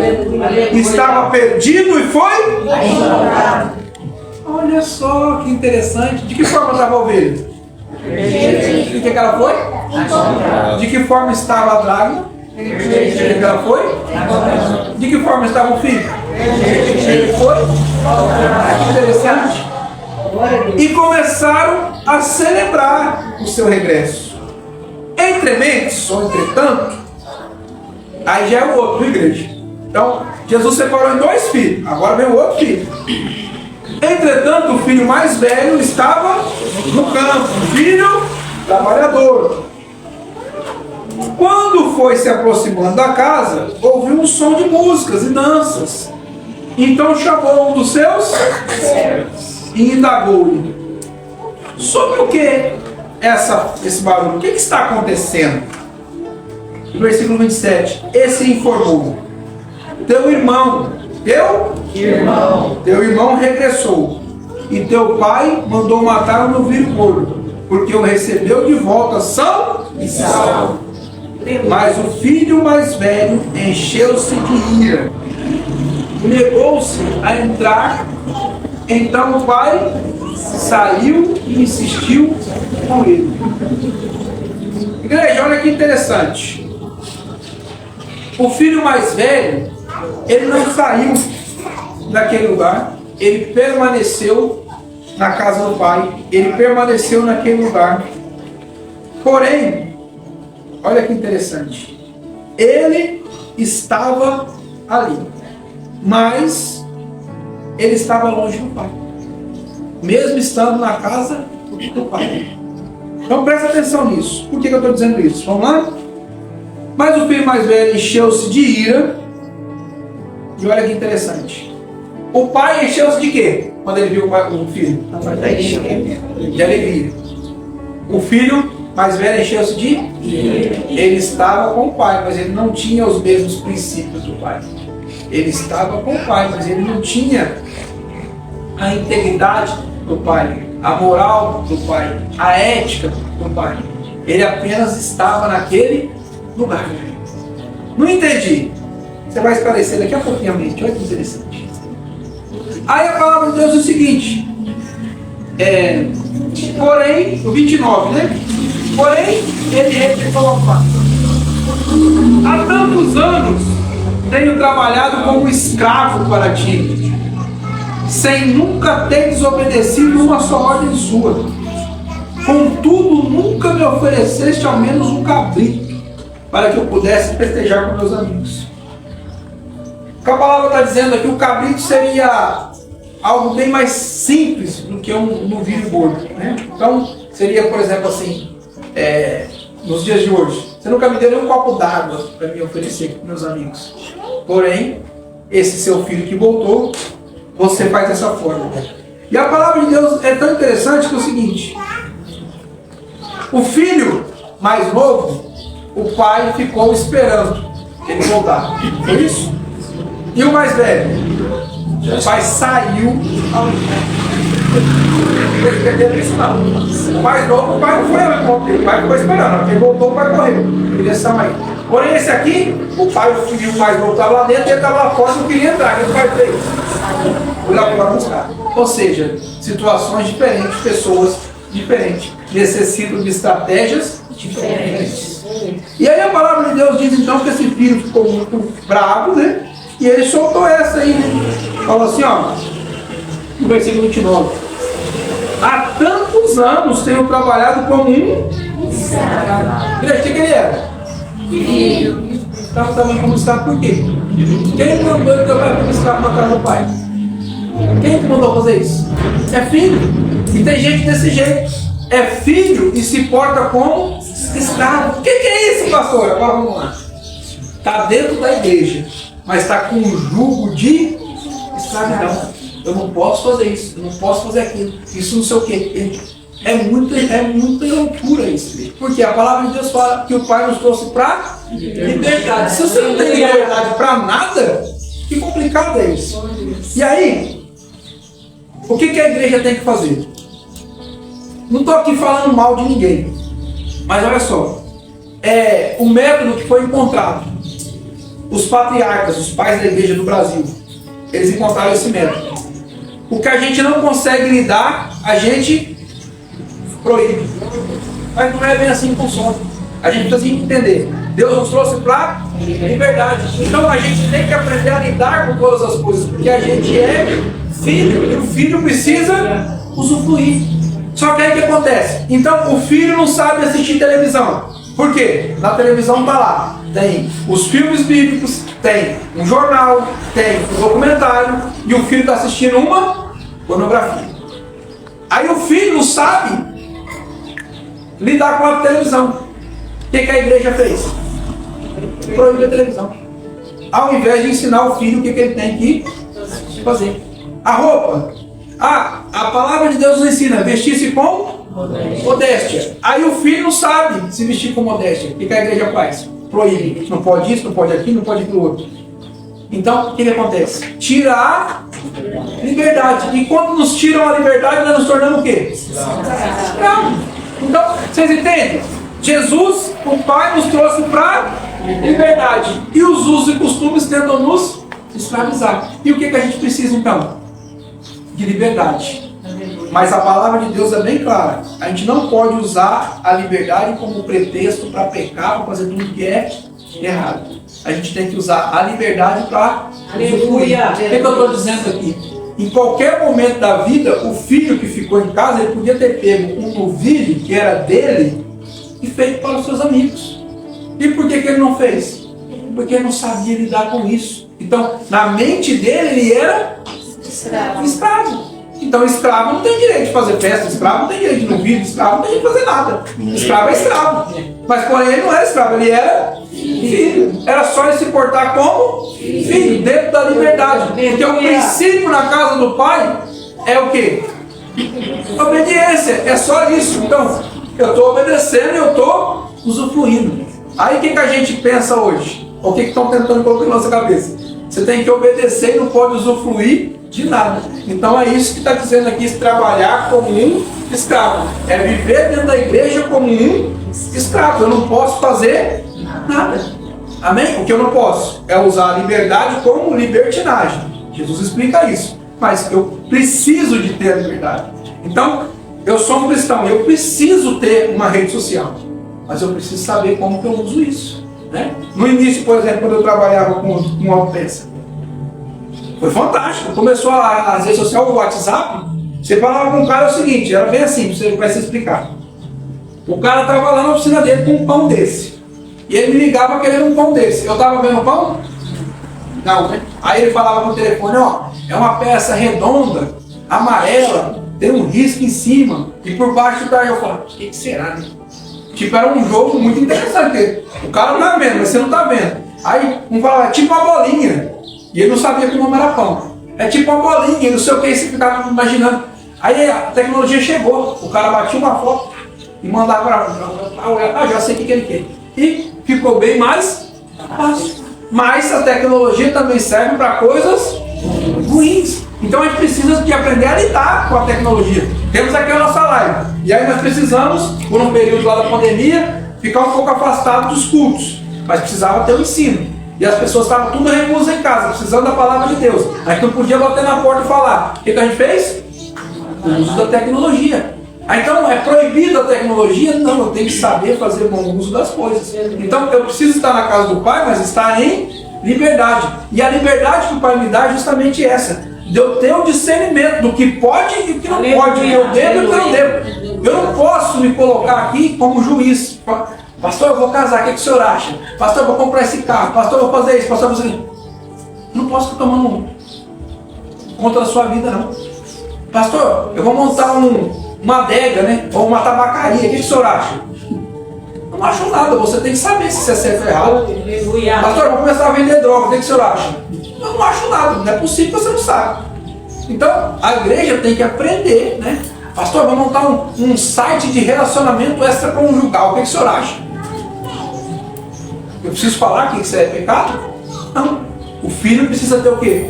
Estava perdido e foi. Olha só que interessante. De que forma estava a ovelha? De que ela foi? De que forma estava a dragma? De que ela foi? De que forma estava o filho? Ele foi? Interessante. E começaram a celebrar o seu regresso. Entrementes, ou entretanto, aí já é o outro, igreja. Então, Jesus separou em dois filhos. Agora vem o outro filho. Entretanto, o filho mais velho estava no campo, filho trabalhador. Quando foi se aproximando da casa, ouviu um som de músicas e danças. Então chamou um dos seus servos e indagou-lhe: sobre o que esse barulho? O que está acontecendo? Versículo 27. Esse informou: teu irmão regressou, e teu pai mandou matar o novilho gordo, porque o recebeu de volta são e salvo. Mas o filho mais velho encheu-se de ira, negou-se a entrar. Então o pai saiu e insistiu com ele. Igreja, olha que interessante. O filho mais velho, ele não saiu daquele lugar, ele permaneceu na casa do pai, ele permaneceu naquele lugar. Porém, olha que interessante, ele estava ali, mas ele estava longe do pai, mesmo estando na casa do pai. Então presta atenção nisso. Por que eu estou dizendo isso? Vamos lá? Mas o filho mais velho encheu-se de ira. E olha que interessante. O pai encheu-se de quê? Quando ele viu o filho? De alegria. O filho mais velho encheu-se de ira. Ele estava com o pai, mas ele não tinha os mesmos princípios do pai. Ele estava com o pai, mas ele não tinha a integridade do pai, a moral do pai, a ética do pai. Ele apenas estava naquele lugar. Não entendi. Você vai esclarecer daqui a pouquinho a mente. Olha que interessante. Aí a palavra de Deus é o seguinte. Porém, o 29, né? Porém, ele coloca: há tantos anos tenho trabalhado como escravo para ti, sem nunca ter desobedecido uma só ordem sua. Contudo, nunca me ofereceste ao menos um cabrito, para que eu pudesse festejar com meus amigos. O que a palavra está dizendo aqui, o cabrito seria algo bem mais simples do que um novilho gordo, né? Então, seria, por exemplo, assim, nos dias de hoje, você nunca me deu nem um copo d'água para me oferecer com meus amigos. Porém, esse seu filho que voltou, você faz dessa forma. E a palavra de Deus é tão interessante que é o seguinte: o filho mais novo, o pai ficou esperando ele voltar. Foi isso? E o mais velho? O pai saiu ao o mais novo, o pai não foi ao encontro, o pai ficou esperando. Ele voltou, o pai correu. Ele ia sair. Porém, esse aqui, o pai, o filho mais novo estava lá dentro, ele estava lá fora, não queria entrar. O que o pai fez? Foi lá para buscar. Ou seja, situações diferentes, pessoas diferentes, necessitam de estratégias diferentes. E aí a palavra de Deus diz então que esse filho ficou muito bravo, né? E ele soltou essa aí, né? Falou assim, ó, no versículo 29. Há tantos anos tenho trabalhado como um escravo. O que ele era? Filho. Estava trabalhando como escravo por quê? Quem mandou ele trabalhar como escravo na casa do pai? Quem que mandou fazer isso? É filho. E tem gente desse jeito. É filho e se porta como escravo. O que é isso, pastor? Agora vamos lá. Está dentro da igreja, mas está com um jugo de escravidão. Eu não posso fazer isso, eu não posso fazer aquilo. Isso não sei o quê. É muita loucura isso. Porque a palavra de Deus fala que o Pai nos trouxe para liberdade. Se você não tem liberdade para nada, que complicado é isso. E aí, o que a igreja tem que fazer? Não estou aqui falando mal de ninguém, mas olha só, o método que foi encontrado, os patriarcas, os pais da igreja do Brasil, eles encontraram esse método. O que a gente não consegue lidar, a gente proíbe. Mas não é bem assim que funciona. A gente precisa entender. Deus nos trouxe para liberdade. Então a gente tem que aprender a lidar com todas as coisas, porque a gente é filho e o filho precisa usufruir. Só que aí o que acontece? Então o filho não sabe assistir televisão. Por quê? Na televisão está lá. Tem os filmes bíblicos, tem um jornal, tem um documentário, e o filho está assistindo uma pornografia. Aí o filho não sabe lidar com a televisão. O que a igreja fez? Proibiu a televisão. Ao invés de ensinar o filho o que ele tem que fazer. A roupa. A palavra de Deus nos ensina, vestir-se com modéstia. Aí o filho não sabe se vestir com modéstia. O que a igreja faz? Proíbe. Não pode isso, não pode aquilo, não pode aquilo outro. Então, o que acontece? Tira a liberdade. E quando nos tiram a liberdade, nós nos tornamos o quê? Escravos. Então, vocês entendem? Jesus, o Pai, nos trouxe para liberdade. E os usos e costumes tentam nos escravizar. E o que a gente precisa então? De liberdade. Mas a palavra de Deus é bem clara. A gente não pode usar a liberdade como pretexto para pecar, para fazer tudo que é errado. A gente tem que usar a liberdade para usufruir. O que eu estou dizendo aqui? Em qualquer momento da vida, o filho que ficou em casa, ele podia ter pego um novilho que era dele e feito para os seus amigos. E por que ele não fez? Porque ele não sabia lidar com isso. Então, na mente dele, ele era escravo. Então, escravo não tem direito de fazer festa, escravo não tem direito de ir no vídeo, escravo não tem direito de fazer nada. Escravo é escravo. Mas, porém, ele não era escravo, ele era filho. Era só ele se portar como filho, dentro da liberdade. Porque o princípio na casa do pai é o quê? Obediência. É só isso. Então, eu estou obedecendo e eu estou usufruindo. Aí, o que a gente pensa hoje? Ou o que estão tentando colocar na nossa cabeça? Você tem que obedecer e não pode usufruir de nada. Então é isso que está dizendo aqui, trabalhar como um escravo. É viver dentro da igreja como um escravo. Eu não posso fazer nada. Amém? O que eu não posso é usar a liberdade como libertinagem. Jesus explica isso. Mas eu preciso de ter a liberdade. Então, eu sou um cristão, eu preciso ter uma rede social. Mas eu preciso saber como que eu uso isso. Né? No início, por exemplo, quando eu trabalhava com Alpensa, foi fantástico. Começou as redes sociais, o WhatsApp. Você falava com o cara o seguinte, era bem assim, para você explicar. O cara estava lá na oficina dele com um pão desse. E ele me ligava querendo um pão desse. Eu estava vendo o pão? Não, né? Aí ele falava no telefone, ó, é uma peça redonda, amarela, tem um risco em cima, e por baixo tá. Eu falava, o que será, né? Tipo, era um jogo muito interessante. O cara não tá vendo, mas você não tá vendo. Aí um falava, é tipo uma bolinha. E ele não sabia que o nome era pão. É tipo uma bolinha, não sei o que, e você ficava imaginando. Aí a tecnologia chegou, o cara batia uma foto e mandava para já sei o que ele quer. E ficou bem mais fácil. Mas a tecnologia também serve para coisas ruins. Então a gente precisa de aprender a lidar com a tecnologia. Temos aqui a nossa live. E aí nós precisamos, por um período lá da pandemia, ficar um pouco afastado dos cultos. Mas precisava ter o ensino. E as pessoas estavam tudo reclusas em casa, precisando da palavra de Deus. A gente não podia bater na porta e falar. O que a gente fez? O uso da tecnologia. Então, é proibida a tecnologia? Não, eu tenho que saber fazer bom uso das coisas. Então, eu preciso estar na casa do Pai, mas estar em liberdade. E a liberdade que o Pai me dá é justamente essa. De eu ter o discernimento do que pode e o que não pode. O que eu devo e o que eu não devo. Eu não posso me colocar aqui como juiz. Pastor, eu vou casar, o que o senhor acha? Pastor, eu vou comprar esse carro. Pastor, eu vou fazer isso. Pastor, eu vou fazer isso. Não posso ficar tomando conta da sua vida, não. Pastor, eu vou montar uma adega, né? Ou uma tabacaria. O que o senhor acha? Eu não acho nada. Você tem que saber se é certo ou errado. Pastor, eu vou começar a vender droga. O que o senhor acha? Eu não acho nada. Não é possível que você não sabe. Então, a igreja tem que aprender, né? Pastor, eu vou montar um site de relacionamento extraconjugal. O que o senhor acha? Eu preciso falar que isso é pecado? Não. O filho precisa ter o quê?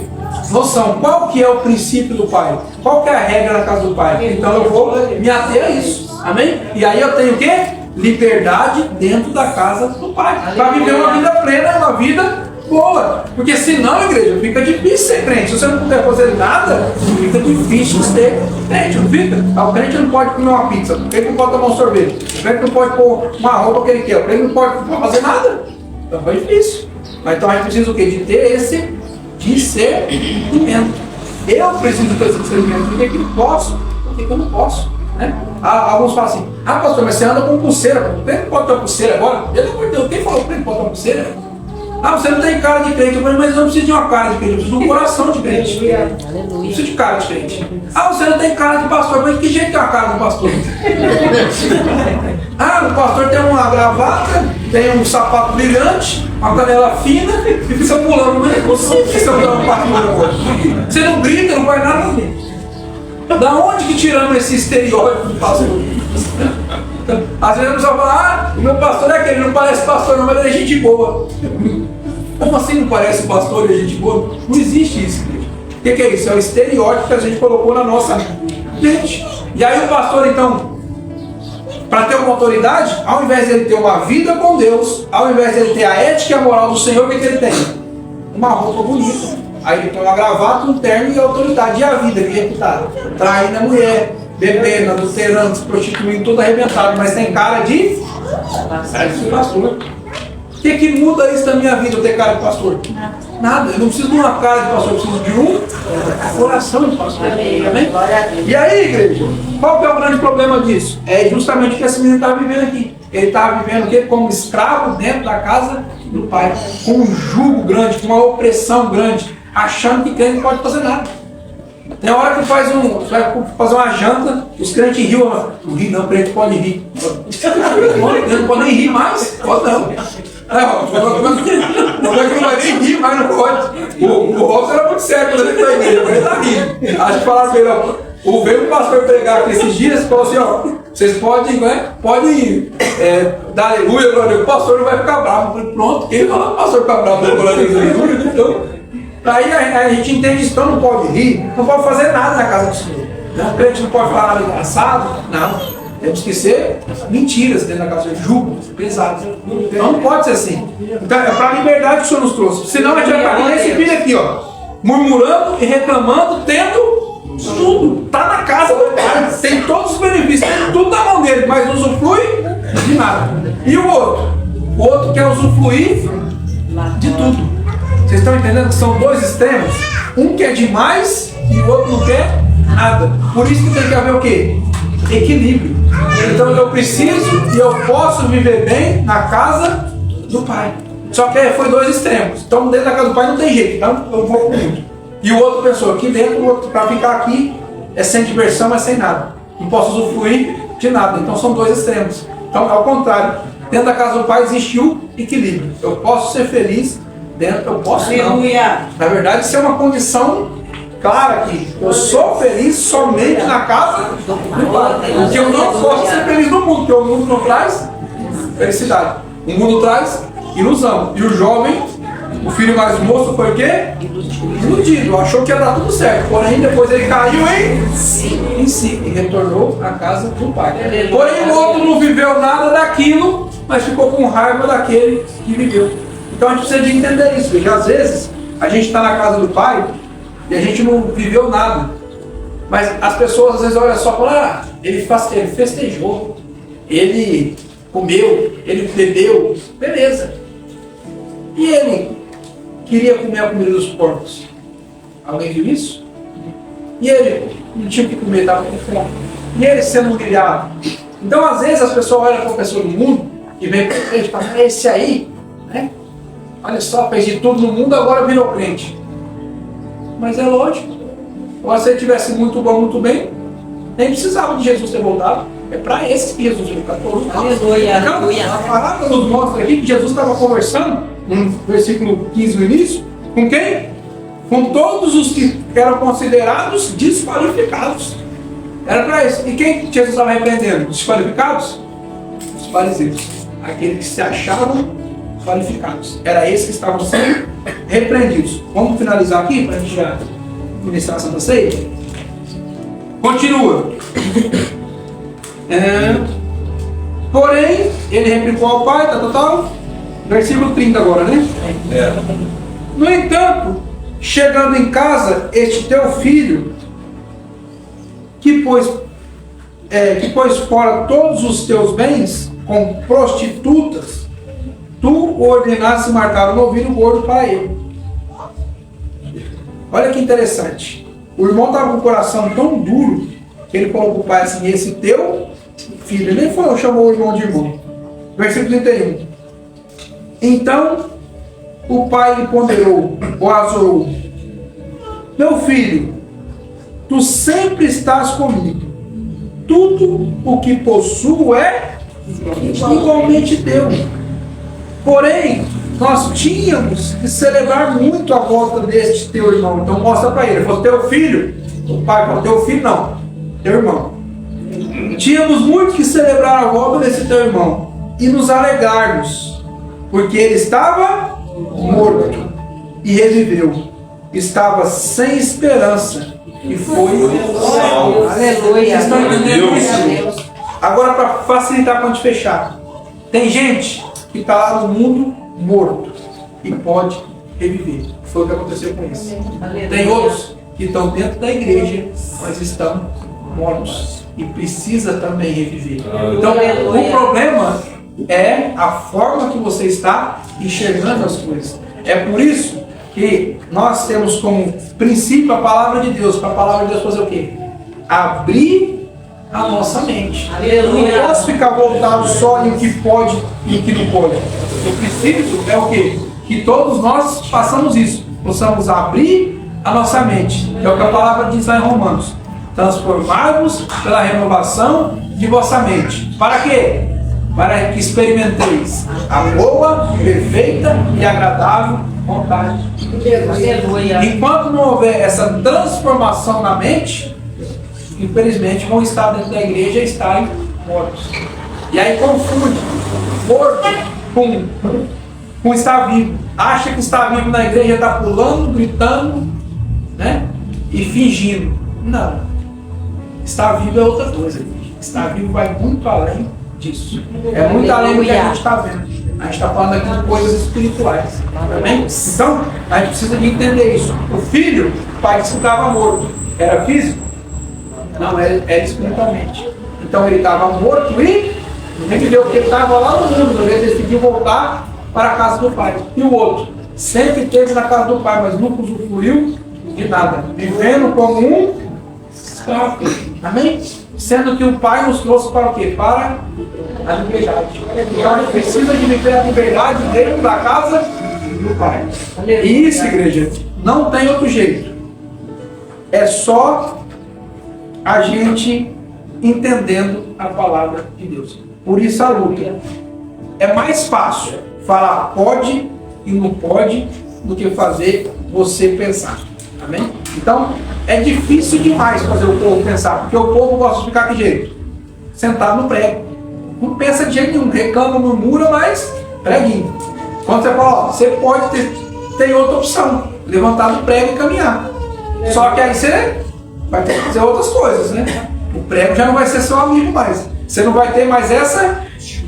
Noção. Qual que é o princípio do pai? Qual que é a regra na casa do pai? Então eu vou me ater a isso. Amém? E aí eu tenho o quê? Liberdade dentro da casa do pai. Para viver uma vida plena, uma vida boa. Porque senão, igreja, fica difícil ser crente. Se você não puder fazer nada, fica difícil ser crente, não fica? O crente não pode comer uma pizza, o crente não pode tomar um sorvete, o crente não pode pôr uma roupa que ele quer, o crente não pode fazer nada. Então é difícil. Mas então a gente precisa o quê? De ter esse discernimento. Eu preciso ter esse discernimento. Por que eu posso? Por que eu não posso? Né? Alguns falam assim, pastor, mas você anda com pulseira. O crente pode ter pulseira agora? Pelo amor de Deus, quem falou que o crente pode ter pulseira? Você não tem cara de crente. Mas eu não preciso de uma cara de crente, eu preciso de um coração de crente. Não preciso de cara de crente. Você não tem cara de pastor. Mas que jeito que é a cara do pastor? O pastor tem uma gravata, tem um sapato brilhante, uma canela fina e fica pulando. Mas você fica pulando pastor. Você não grita, não faz nada. Da onde que tiramos esse estereótipo do pastor? Às vezes a pessoa fala, o meu pastor é aquele, não parece pastor não, mas ele é gente boa. Como assim não parece pastor e é gente boa? Não existe isso. O que é isso? É o estereótipo que a gente colocou na nossa mente. E aí o pastor então, para ter uma autoridade, ao invés de ele ter uma vida com Deus, ao invés de ele ter a ética e a moral do Senhor, o que ele tem? Uma roupa bonita. Aí ele tem uma gravata, um terno e a autoridade e a vida que é reputada. Traindo a mulher, bebendo, adulterando, se prostituindo, tudo arrebentado, mas tem cara de pastor. O que muda isso da minha vida, eu ter cara de pastor? Nada. Eu não preciso de uma cara de pastor, eu preciso de um coração de pastor. Amém? E aí, igreja, qual que é o grande problema disso? É justamente o que esse menino está vivendo aqui. Ele estava vivendo o quê? Como escravo dentro da casa do pai, com um jugo grande, com uma opressão grande, achando que crente não pode fazer nada. Tem hora que vai fazer uma janta, os crentes riam, não ri não, o crente pode rir. Ele não pode nem rir mais, pode não. Não vai nem rir, mas não pode. O Robson era muito sério quando ele foi igreja, mas ele está rindo. Acho que falaram assim, veio o pastor pregar aqui esses dias e falou assim, vocês podem, dar aleluia, glória, o pastor não vai ficar bravo. Eu falei, pronto, quem fala o pastor ficar bravo, glória, aleluia, então... Aí a gente entende isso, então não pode rir, não pode fazer nada na casa do Senhor. O crente não pode falar nada engraçado, não. Temos que ser mentiras dentro da casa, jugo pesado. Então não pode ser assim. Então é para a liberdade que o Senhor nos trouxe. Senão a gente vai estar nesse filho aqui, ó, murmurando e reclamando, tendo tudo. Está na casa do Pai, tem todos os benefícios, tem tudo na mão dele, mas não usufrui de nada. E o outro? O outro quer usufruir de tudo. Vocês estão entendendo que são dois extremos? Um quer demais e o outro não quer nada. Por isso que tem que haver o quê? Equilíbrio. Então eu preciso e eu posso viver bem na casa do Pai. Só que foi dois extremos. Então dentro da casa do Pai não tem jeito, então eu vou com muito. E o outro pensou, aqui dentro, para ficar aqui, é sem diversão, é sem nada. Não posso usufruir de nada. Então são dois extremos. Então, ao contrário, dentro da casa do Pai existe o equilíbrio. Eu posso ser feliz dentro, eu posso não. Na verdade, isso é uma condição clara aqui. Eu sou feliz somente na casa do Pai. Porque eu não posso ser feliz no mundo, porque o mundo não traz felicidade. O mundo traz ilusão. E o jovem, o filho mais moço, foi o quê? Iludido. Achou que ia dar tudo certo. Porém, depois ele caiu em si e retornou à casa do Pai. Porém, o outro não viveu nada daquilo, mas ficou com raiva daquele que viveu. Então a gente precisa de entender isso, porque às vezes a gente está na casa do Pai e a gente não viveu nada. Mas as pessoas às vezes olham só e falam, ele festejou, ele comeu, ele bebeu, beleza. E ele queria comer a comida dos porcos. Alguém viu isso? E ele não tinha o que comer, estava com fome. E ele sendo humilhado. Então às vezes as pessoas olham para uma pessoa do mundo e vem para frente e falam, esse aí, né? Olha só, fez de tudo no mundo, agora virou crente. Mas é lógico. Se ele tivesse muito bom, muito bem, nem precisava de Jesus ter voltado. É para esse que Jesus veio. Aleluia, aleluia. A palavra nos mostra aqui que Jesus estava conversando, no versículo 15 no início, com quem? Com todos os que eram considerados desqualificados. Era para isso. E quem Jesus estava repreendendo? Os desqualificados? Os fariseus. Aqueles que se achavam qualificados. Era esses que estavam sendo repreendidos. Vamos finalizar aqui para a gente já iniciar a Santa Ceia? Continua. Porém, ele replicou ao pai, tal. Versículo 30 agora, né? No entanto, chegando em casa, este teu filho, que pôs fora todos os teus bens com prostitutas, tu ordenaste marcar um novilho gordo para ele. Olha que interessante. O irmão estava com o coração tão duro que ele falou para o pai assim, esse teu filho, ele nem falou, chamou o irmão de irmão. Versículo 31. Então o pai lhe ponderou, o azorou: meu filho, tu sempre estás comigo, tudo o que possuo é igualmente teu. Porém, nós tínhamos que celebrar muito a volta deste teu irmão. Então mostra para ele, falou, teu filho, o pai falou, teu filho não, teu irmão. Tínhamos muito que celebrar a volta desse teu irmão e nos alegrarmos, porque ele estava morto e reviveu, estava sem esperança e foi salvo. Aleluia. Vocês estão entendendo isso? Agora, para facilitar para a gente fechar, tem gente que está lá no mundo morto e pode reviver. Foi o que aconteceu com isso. Tem outros que estão dentro da igreja, mas estão mortos e precisa também reviver. Então, o problema é a forma que você está enxergando as coisas. É por isso que nós temos como princípio a palavra de Deus. Para a palavra de Deus fazer o quê? Abrir a nossa mente. Aleluia. Não posso ficar voltado só em o que pode e o que não pode. O princípio é o quê? Que todos nós façamos isso. Possamos abrir a nossa mente. É o que a palavra diz lá em Romanos. Transformai-vos pela renovação de vossa mente. Para quê? Para que experimenteis a boa, perfeita e agradável vontade de Deus. Aleluia. Enquanto não houver essa transformação na mente, infelizmente vão estar dentro da igreja e estarem mortos. E aí confunde morto com estar vivo. Acha que está vivo na igreja, está pulando, gritando, né? E fingindo. Não. Estar vivo é outra coisa. estar vivo vai muito além disso. É muito além do que a gente está vendo. A gente está falando aqui de coisas espirituais. Amém? Então, a gente precisa de entender isso. O filho, o pai disse que estava morto. Era físico? Não, era espiritualmente. Então ele estava morto e reviveu, porque ele estava lá no mundo. Ele decidiu voltar para a casa do pai. E o outro? Sempre esteve na casa do pai, mas nunca usufruiu de nada. Vivendo como um escravo. Amém? Sendo que o pai nos trouxe para o quê? Para a liberdade. Então a gente precisa de viver a liberdade dentro da casa do pai. E isso, igreja, não tem outro jeito. É só a gente entendendo a palavra de Deus. Por isso a luta. É mais fácil falar pode e não pode do que fazer você pensar. Amém? Então, é difícil demais fazer o povo pensar, porque o povo gosta de ficar que jeito? Sentado no prego. Não pensa de jeito nenhum, reclama, murmura, mas preguinho. Quando você fala, ó, você pode ter outra opção, levantar do prego e caminhar. Só que aí você vai ter que fazer outras coisas, né? O prego já não vai ser seu amigo mais. Você não vai ter mais essa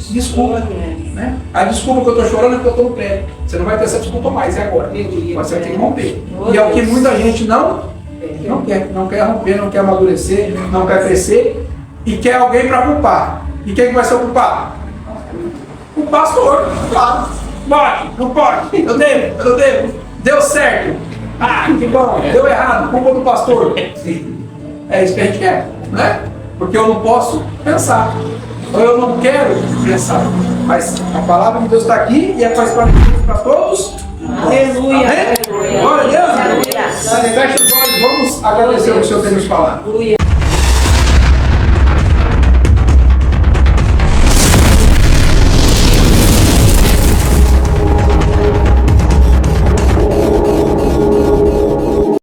desculpa, né? A desculpa que eu estou chorando é que eu estou no prego. Você não vai ter essa desculpa mais, é agora. Mas você vai ter que romper. E é o que muita gente não quer. Não quer romper, não quer amadurecer, não quer crescer e quer alguém para culpar. E quem que vai ser o culpado? O pastor, claro. Pode, não pode. Eu devo. Deu certo. Ah, que bom. Deu errado. Culpa do pastor. É isso que a gente quer, né? Porque eu não posso pensar. Ou eu não quero pensar. Mas a palavra de Deus está aqui e é para todos. Aleluia. Glória a Deus. Feche os olhos, vamos agradecer o que o Senhor tem nos falado. Aleluia.